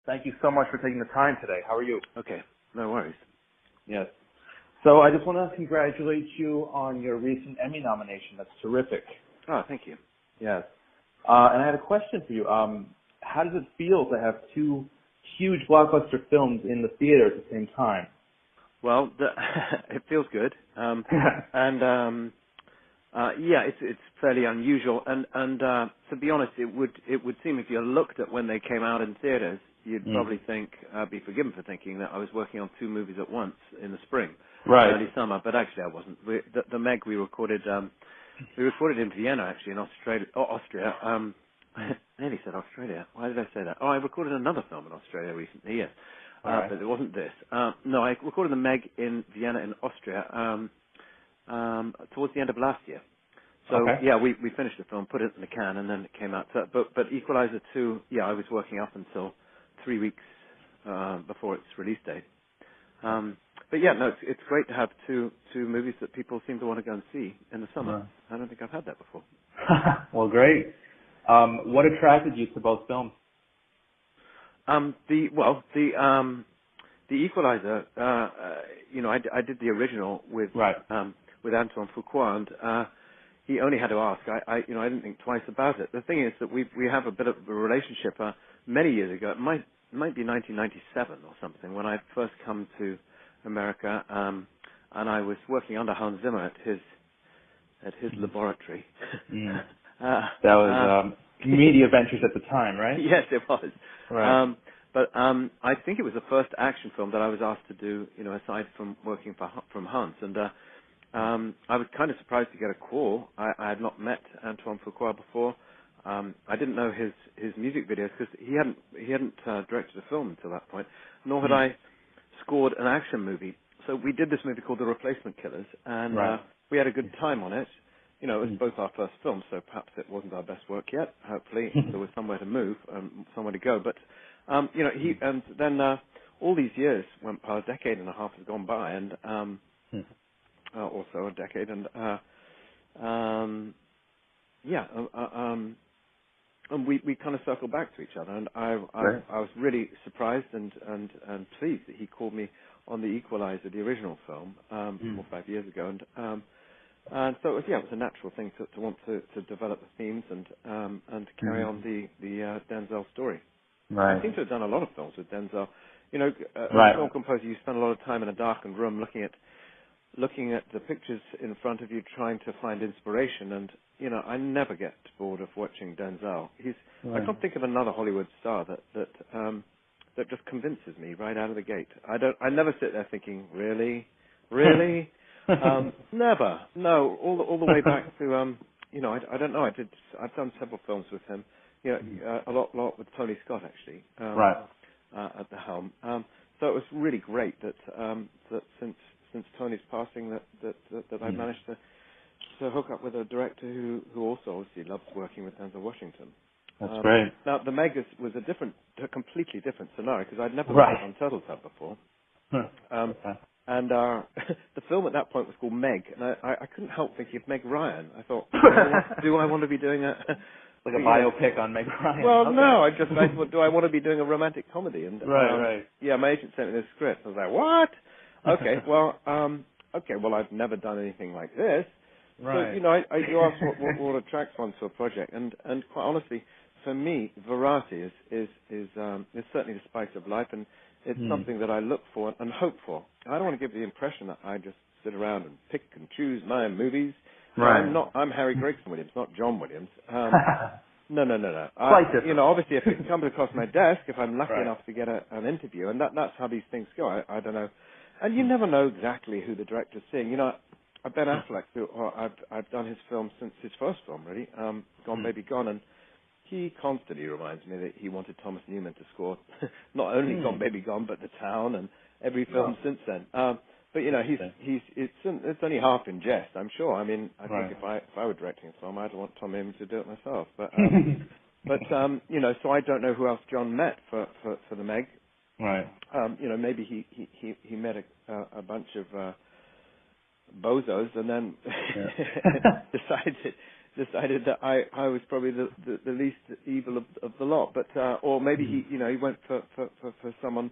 Thank you so much for taking the time today. How are you? Okay, no worries. Yes. So I just want to congratulate you on your recent Emmy nomination. That's terrific. Oh, thank you. Yes. And I had a question for you. How does it feel to have two huge blockbuster films in the theater at the same time? Well, it feels good. Yeah, it's fairly unusual. And to be honest, it would seem if you looked at when they came out in theaters, you'd probably think, be forgiven for thinking that I was working on two movies at once in the spring, early summer. But actually, I wasn't. The Meg we recorded in Vienna, actually, in Austria. I nearly said Australia. Why did I say that? Oh, I recorded another film in Australia recently, yes. But it wasn't this. No, I recorded the Meg in Vienna in Austria towards the end of last year. So, yeah, we finished the film, put it in the can, and then it came out. So, but Equalizer 2, yeah, I was working up until 3 weeks before its release date. But, yeah, no, it's great to have two movies that people seem to want to go and see in the summer. I don't think I've had that before. Well, great. What attracted you to both films? The Equalizer, I did the original with Antoine Fuqua, and he only had to ask. I didn't think twice about it. The thing is that we have a bit of a relationship. Many years ago, it might be 1997 or something, when I first come to America, and I was working under Hans Zimmer at his laboratory. That was Media Ventures at the time, right? Yes, it was. Right. But I think it was the first action film that I was asked to do, aside from working from Hans. And I was kind of surprised to get a call. I had not met Antoine Fuqua before. I didn't know his music videos because he hadn't directed a film until that point, nor had I scored an action movie. So we did this movie called The Replacement Killers, and we had a good time on it. It was both our first films, so perhaps it wasn't our best work yet. Hopefully there was somewhere to move, somewhere to go. But, and then all these years went by, a decade and a half has gone by, and also a decade, and and we kind of circled back to each other, and I was really surprised and pleased that he called me on The Equalizer, the original film, 4 or 5 years ago, and so it was a natural thing to want to develop the themes and to carry on the Denzel story. Right. I seem to have done a lot of films with Denzel. As a film composer, you spend a lot of time in a darkened room looking at the pictures in front of you, trying to find inspiration. And I never get bored of watching Denzel. I can't think of another Hollywood star that just convinces me right out of the gate. I never sit there thinking, really. Never. No. All the way back to I don't know. I've done several films with him. A lot with Tony Scott actually. At the helm. So it was really great that since Tony's passing that I managed to hook up with a director who also obviously loves working with Denzel Washington. That's great. Now the Meg was a completely different scenario because I'd never worked on Untitled Chapter before. And the film at that point was called Meg, and I couldn't help thinking of Meg Ryan. I thought, do I want to be doing a biopic on Meg Ryan? Well, no. I thought, do I want to be doing a romantic comedy? And yeah, my agent sent me this script. I was like, what? Okay, well, I've never done anything like this. Right. So you ask what attracts one to a project, and quite honestly, for me, variety is certainly the spice of life, and it's something that I look for and hope for. I don't want to give the impression that I just sit around and pick and choose my movies. Right. I'm Harry Gregson-Williams, not John Williams. No. Obviously, if it comes across my desk, if I'm lucky enough to get an interview, and that's how these things go. I don't know, and you never know exactly who the director's seeing. Ben Affleck, I've done his film since his first film, really, Gone Baby Gone, and he constantly reminds me that he wanted Thomas Newman to score not only Gone Baby Gone, but The Town and every film since then. But it's only half in jest, I'm sure. I mean, I think if I were directing a film, I'd want Tom Newman to do it myself. But so I don't know who else John met for the Meg. Right. Maybe he met a bunch of bozos and then decided that I was probably the least evil of the lot, but or maybe he went for someone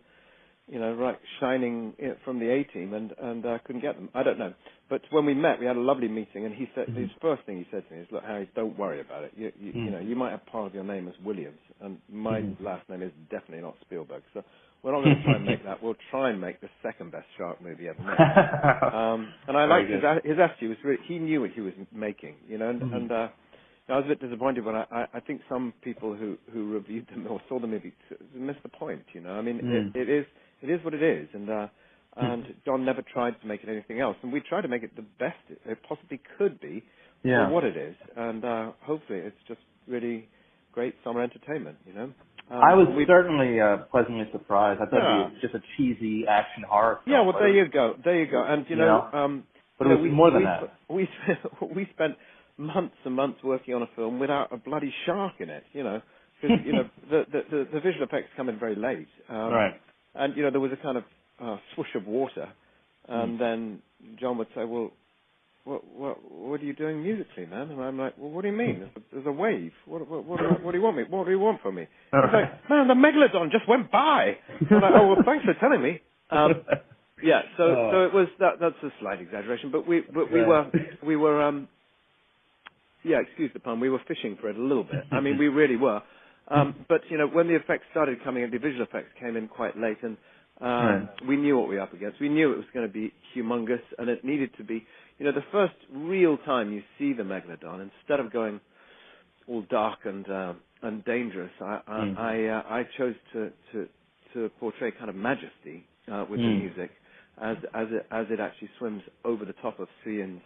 right shining from the A team and couldn't get them. I don't know. But when we met, we had a lovely meeting, and he said his first thing he said to me is, "Look, Harry, don't worry about it. You might have part of your name as Williams, and my last name is definitely not Spielberg. So we're not going to try and make that. We'll try and make the second best shark movie ever made." And I liked his attitude. Was really, he knew what he was making, and I was a bit disappointed when I think some people who reviewed them or saw the movie missed the point. I mean, it is what it is, and John never tried to make it anything else, and we tried to make it the best it possibly could be for what it is, and hopefully it's just really great summer entertainment. I was certainly pleasantly surprised. I thought it was just a cheesy action horror film. Yeah, well, there you go, and but it was more than that. We spent months and months working on a film without a bloody shark in it, because the visual effects come in very late, right? And there was a kind of swoosh of water, and then John would say, "Well, what are you doing musically, man?" And I'm like, "Well, what do you mean? There's a wave. What do you want me? What do you want from me?" He's like, "Man, the megalodon just went by." I'm like, "Oh, well, thanks for telling me." Yeah, so it was that's a slight exaggeration, but we were yeah, excuse the pun, we were fishing for it a little bit. I mean, we really were. But when the effects started coming in, the visual effects came in quite late, and we knew what we were up against. We knew it was going to be humongous, and it needed to be, the first real time you see the megalodon, instead of going all dark and dangerous, I chose to portray kind of magesty with the music as it actually swims over the top of Cian's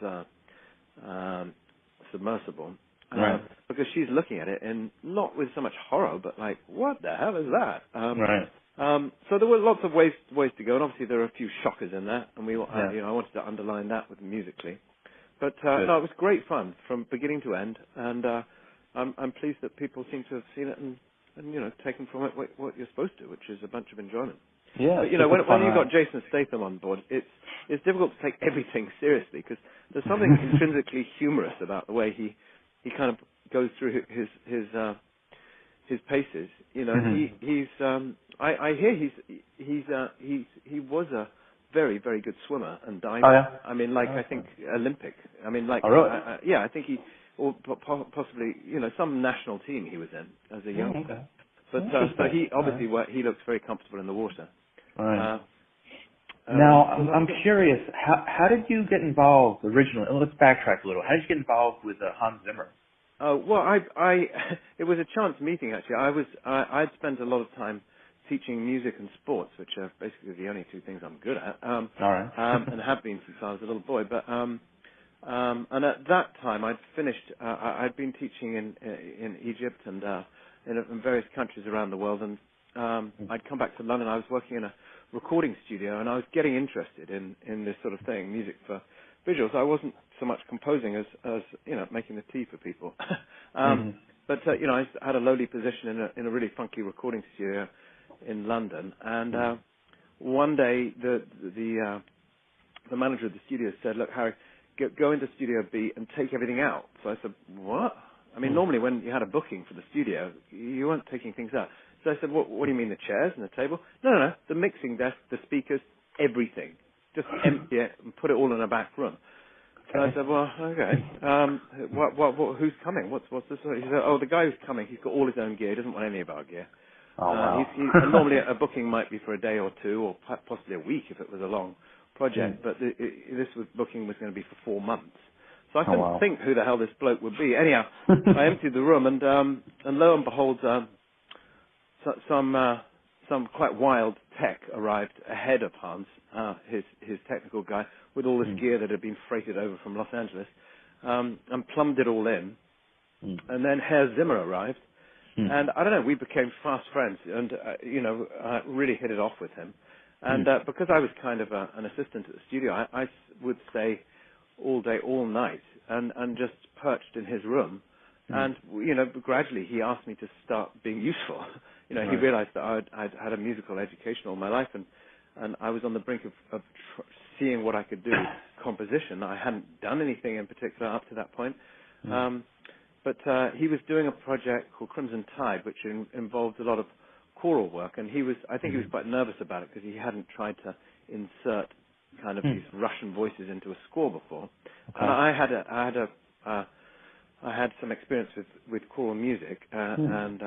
submersible. Because she's looking at it, and not with so much horror, but like, what the hell is that? So there were lots of ways to go, and obviously there are a few shockers in that, and I wanted to underline that with musically. But no, it was great fun from beginning to end, and I'm pleased that people seem to have seen it and taken from it what you're supposed to, which is a bunch of enjoyment. Yeah. But, when you've got Jason Statham on board, it's difficult to take everything seriously, because there's something intrinsically humorous about the way he kind of goes through his paces. I hear he was a very, very good swimmer and diver. Oh, yeah? I mean, I think Olympic. I mean, oh, really? I think he, or possibly, some national team he was in as a young. Okay. But so he obviously he looks very comfortable in the water. Right. Now, I'm curious, how did you get involved originally? Let's backtrack a little. How did you get involved with Hans Zimmer? Well, it was a chance meeting, actually. I'd spent a lot of time teaching music and sports, which are basically the only two things I'm good at. All right. And have been since I was a little boy. But and at that time, I'd finished. I'd been teaching in Egypt and in various countries around the world, and I'd come back to London. I was working in a recording studio, and I was getting interested in this sort of thing, music for visuals. I wasn't so much composing as making the tea for people. But I had a lowly position in a really funky recording studio in London, and one day the manager of the studio said, "Look, Harry, go into Studio B and take everything out." So I said, "What?" I mean, normally when you had a booking for the studio, you weren't taking things out. So I said, what do you mean, the chairs and the table? No, the mixing desk, the speakers, everything. Just empty it and put it all in a back room. So I said, well, okay. Who's coming? What's this? He said, oh, the guy who's coming, he's got all his own gear. He doesn't want any of our gear. Oh, wow. Normally a booking might be for a day or two, or possibly a week if it was a long project. But this booking was going to be for 4 months. So I couldn't think who the hell this bloke would be. Anyhow, I emptied the room, and lo and behold, some quite wild tech arrived ahead of Hans, his technical guy, with all this gear that had been freighted over from Los Angeles, and plumbed it all in. And then Herr Zimmer arrived, and I don't know, we became fast friends, and really hit it off with him. And because I was kind of an assistant at the studio, I would stay all day, all night, and just perched in his room. And, gradually he asked me to start being useful. He realized that I'd had a musical education all my life, and I was on the brink of seeing what I could do with composition. I hadn't done anything in particular up to that point. But he was doing a project called Crimson Tide, which involved a lot of choral work, and I think he was quite nervous about it because he hadn't tried to insert kind of these Russian voices into a score before. And I had some experience with choral music and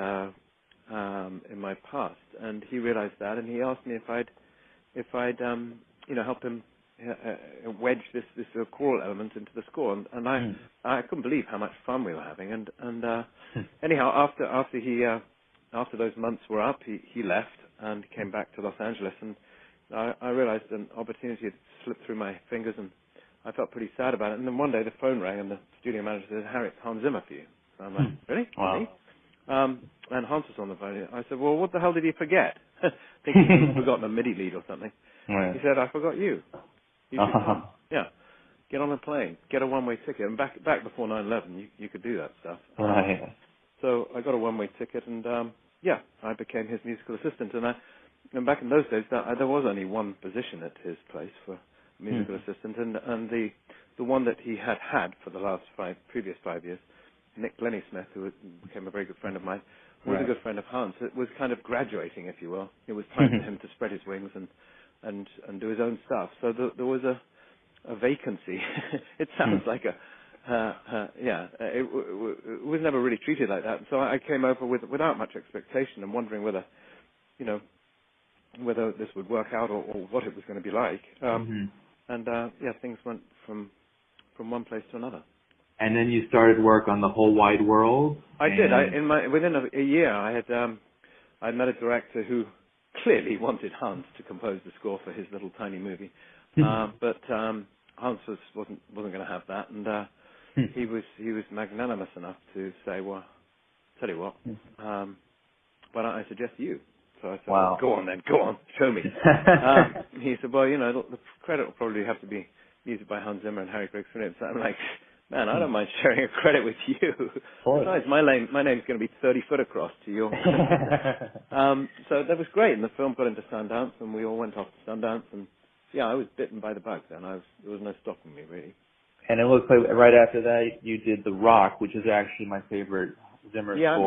in my past, and he realized that, and he asked me if I'd help him wedge this choral element into the score, and I couldn't believe how much fun we were having, and anyhow after those months were up, he left and came back to Los Angeles, and I realized an opportunity had slipped through my fingers, and I felt pretty sad about it. And then one day the phone rang, and the studio manager said, "Harry, it's Hans Zimmer for you." So I'm like, "Really? Wow." Me? And Hans was on the phone. I said, "Well, what the hell did he forget?" Thinking he'd forgotten a MIDI lead or something. Right. He said, "I forgot you. You should come. Yeah, get on a plane, get a one-way ticket." And back before 9/11, you could do that stuff. Right. So I got a one-way ticket, and I became his musical assistant. And back in those days, there was only one position at his place for musical assistant, and the one that he had for the previous 5 years, Nick Smith, who became a very good friend of mine, was a good friend of Hans. It was kind of graduating, if you will. It was time for him to spread his wings and do his own stuff. So there was a vacancy. It sounds like it was never really treated like that. So I came over without much expectation and wondering whether this would work out or what it was going to be like. And things went from one place to another. And then you started work on The Whole Wide World? I did. Within a year, I met a director who clearly wanted Hans to compose the score for his little tiny movie. But Hans wasn't going to have that, and he was magnanimous enough to say, "Well, tell you what, why don't I suggest you?" So I said, "Well, go on then, go on, show me." He said, "Well, the credit will probably have to be music by Hans Zimmer and Harry Gregson-Williams." So I'm like, "Man, I don't mind sharing a credit with you." Besides, my name's going to be 30 foot across to yours. So that was great, and the film got into Sundance, and we all went off to Sundance, and I was bitten by the bug then. There was no stopping me, really. And it looks like right after that you did The Rock, which is actually my favorite Zimmer score of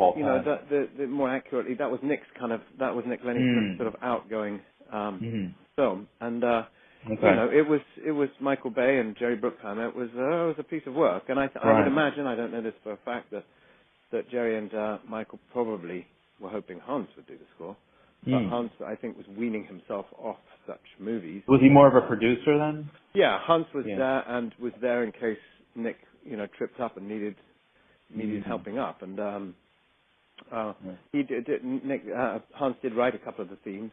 all time. The more accurately, that was Nick Lenny's sort of outgoing film, and it was Michael Bay and Jerry Bruckheimer. It was a piece of work, and I would imagine, I don't know this for a fact, that Jerry and Michael probably were hoping Hans would do the score. But Hans, I think, was weaning himself off such movies. Was he more of a producer then? Yeah, Hans was there and was there in case Nick, tripped up and needed helping up. And Hans did write a couple of the themes,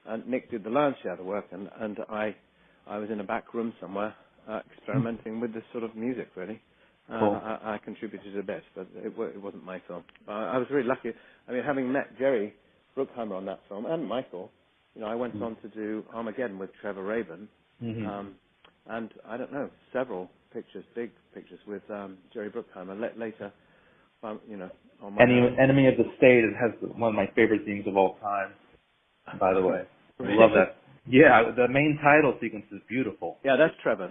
and Nick did the lion's share of the work, and I was in a back room somewhere experimenting with this sort of music, really. Cool. I contributed a bit, but it wasn't my film. I was really lucky. I mean, having met Jerry Bruckheimer on that film, and Michael, I went on to do Armageddon with Trevor Rabin, and I don't know, several pictures, big pictures with Jerry Bruckheimer. Later, on my Enemy of the State has one of my favorite themes of all time, by the way. Really? I love that. Yeah, the main title sequence is beautiful. Yeah, that's Trevor.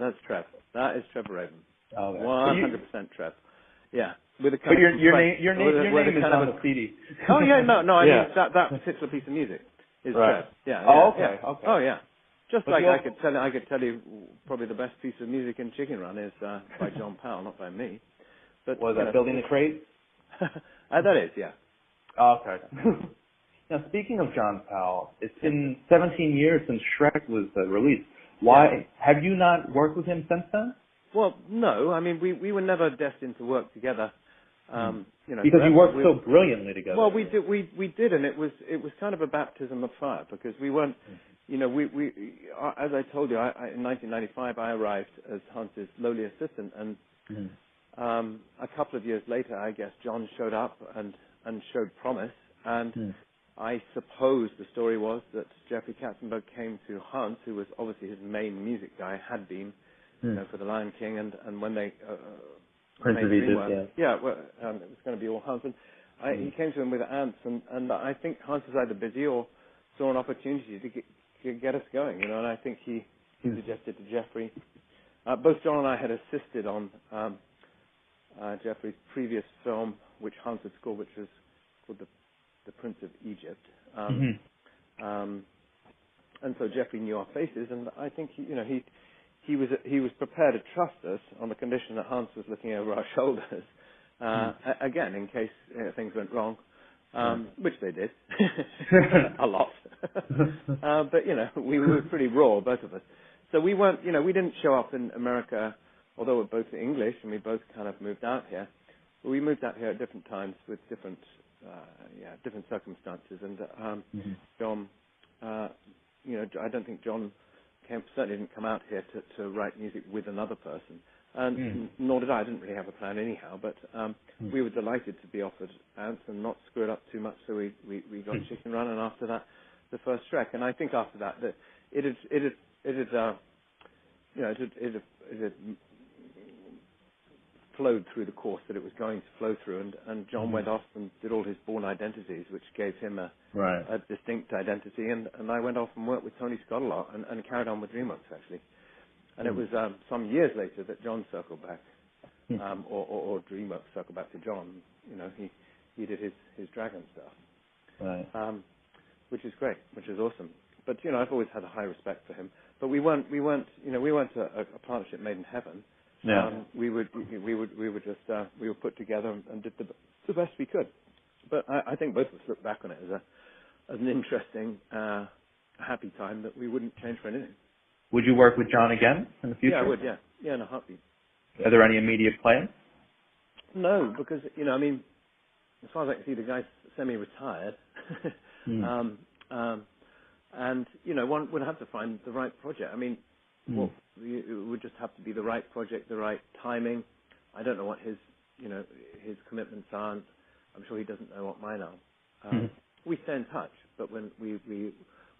That is Trevor Rabin. Oh, 100% Trev. Yeah. With a but your name is on the CD. Oh yeah, no. I mean that particular piece of music is Trev. Yeah. Oh, okay. Yeah. Oh yeah. Just like I could tell you probably the best piece of music in Chicken Run is by John Powell, not by me. But was that Building the Crate? That is, yeah. Oh, okay. Now speaking of John Powell, it's been 17 years since Shrek was released. Why have you not worked with him since then? Well, no. I mean, we were never destined to work together. Because you worked so brilliantly together. Well, we did, and it was kind of a baptism of fire because we weren't, we as I told you, in 1995 I arrived as Hans's lowly assistant, and a couple of years later, I guess John showed up and showed promise, and I suppose the story was that Jeffrey Katzenberg came to Hans, who was obviously his main music guy, had been, for The Lion King, and when they Prince of Egypt, it was going to be all Hans. And he came to him with ants, and I think Hans was either busy or saw an opportunity to get us going, and I think he suggested to Jeffrey. Both John and I had assisted on Jeffrey's previous film, which Hans had scored, which was called The Prince of Egypt. And so Jeffrey knew our faces, and I think he was prepared to trust us on the condition that Hans was looking over our shoulders, again, in case things went wrong, which they did, a lot. But, we were pretty raw, both of us. So we weren't, we didn't show up in America, although we're both English, and we both kind of moved out here. But we moved out here at different times with different circumstances. And John, I don't think John certainly didn't come out here to write music with another person. And nor did I. I didn't really have a plan anyhow, but we were delighted to be offered Ants and not screw it up too much, so we got Chicken Run, and after that, the first Shrek. And I think after that, it had flowed through the course that it was going to flow through, and John went off and did all his Bourne identities, which gave him a distinct identity, and I went off and worked with Tony Scott a lot, and carried on with DreamWorks, actually. And it was some years later that John circled back, or DreamWorks circled back to John. He did his Dragon stuff, which is great, which is awesome. But I've always had a high respect for him. But we weren't a partnership made in heaven. We were put together and did the best we could. But I think both of us look back on it as an interesting, happy time that we wouldn't change for anything. Would you work with John again in the future? Yeah, I would. Yeah, in a heartbeat. Are there any immediate plans? No, because as far as I can see, the guy's semi-retired, and one would have to find the right project. It would just have to be the right project, the right timing. I don't know what his commitments are. I'm sure he doesn't know what mine are. We stay in touch, but when we're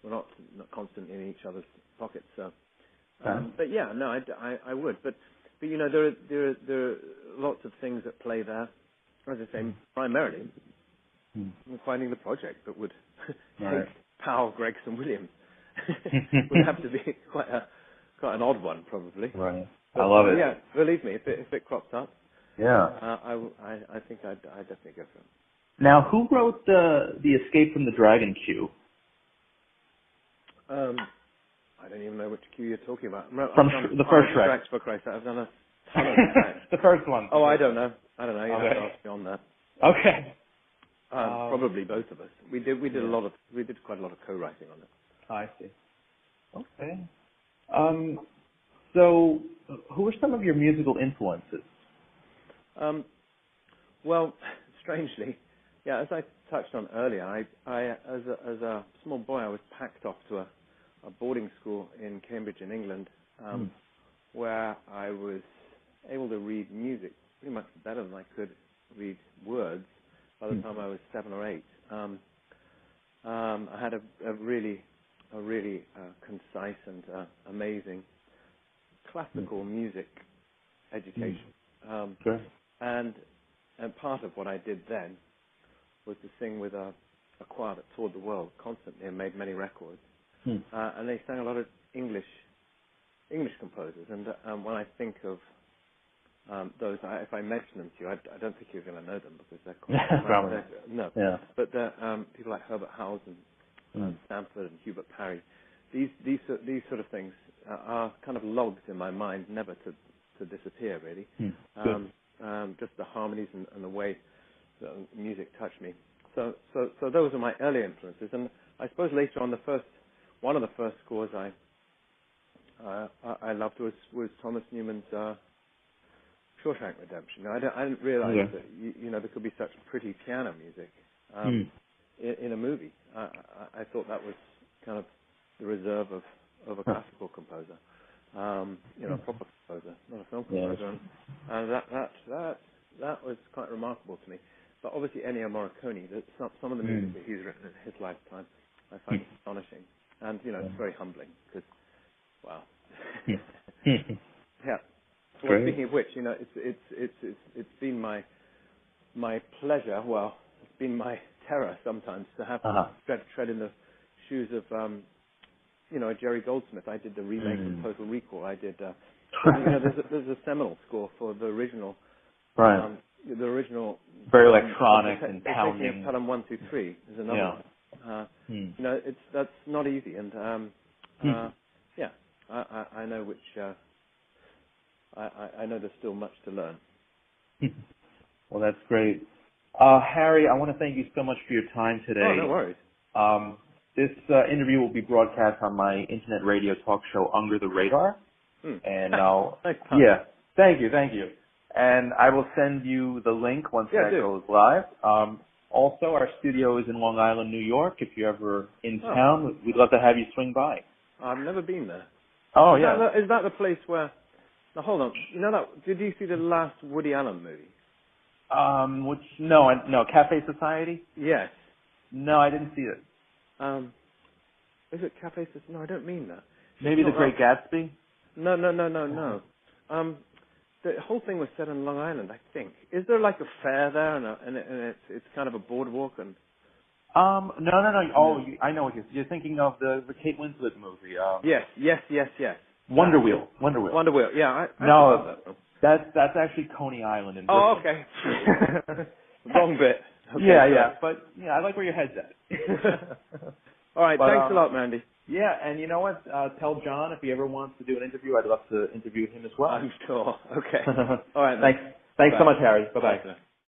not constantly in each other's pockets. So, but yeah, no, I would. But there are lots of things at play there. As I say, primarily finding the project that would power Gregson-Williams would have to be quite an odd one, probably. Right. But, I love it. Yeah, believe me, if it crops up, I think I'd definitely go for it. Now, who wrote the Escape from the Dragon cue? I don't even know which cue you're talking about. From the first Shrek. Tracks, for Christ's sake. I've done a ton of tracks. The first one. Oh, I don't know. You have to ask me on that. Okay. Probably both of us. We did quite a lot of co-writing on it. I see. Okay. So, who are some of your musical influences? Well, strangely, as I touched on earlier, I as a small boy, I was packed off to a boarding school in Cambridge in England, where I was able to read music pretty much better than I could read words by the time I was 7 or 8. I had a really concise and amazing classical music education. And part of what I did then was to sing with a choir that toured the world constantly and made many records. And they sang a lot of English composers. And when I think of those, if I mention them to you, I don't think you're going to know them because they're quite no. Yeah. But people like Herbert Howells and Stanford and Hubert Parry. These sort of things are kind of logged in my mind, never to disappear really. Just the harmonies and the way that music touched me. So those are my early influences. And I suppose later on, one of the first scores I loved was Thomas Newman's Shawshank Redemption. I didn't realize that there could be such pretty piano music in a movie. I thought that was kind of the reserve of a classical composer, a proper composer, not a film composer. And that was quite remarkable to me. But obviously Ennio Morricone, some of the music that he's written in his lifetime, I find astonishing. And it's very humbling because, wow. Yeah. Well, speaking of which, it's been my pleasure. Well, it's been my terror sometimes to have to tread in the shoes of a Jerry Goldsmith. I did the remake of Total Recall. I did there's a seminal score for the original Right. The original. Very electronic and pounding. Taking Pelham 1, 2, 3 is another one. That's not easy, and I know which. I know there's still much to learn. Well, that's great. Harry, I want to thank you so much for your time today. Oh, no worries. This interview will be broadcast on my internet radio talk show, Under the Radar. And thank you. And I will send you the link once that goes live. Also, our studio is in Long Island, New York. If you're ever in town, we'd love to have you swing by. I've never been there. Oh, Is that the place where... Now, hold on. You know that... Did you see the last Woody Allen movie? No, Cafe Society? Yes. No, I didn't see it. Is it Cafe Society? No, I don't mean that. Maybe The Great Gatsby? No. The whole thing was set in Long Island, I think. Is there like a fair there, and it's kind of a boardwalk and? No. Oh, I know what you're thinking of, the Kate Winslet movie. Yes. Wonder Wheel. Yeah, I no, that's actually Coney Island in Brooklyn. Oh, okay. Wrong bit. Okay, yeah, but I like where your head's at. All right, thanks a lot, Mandy. Yeah, and you know what? Tell John if he ever wants to do an interview, I'd love to interview him as well. I'm sure. Okay. All right. Thanks so much, Harry. Bye-bye. Bye.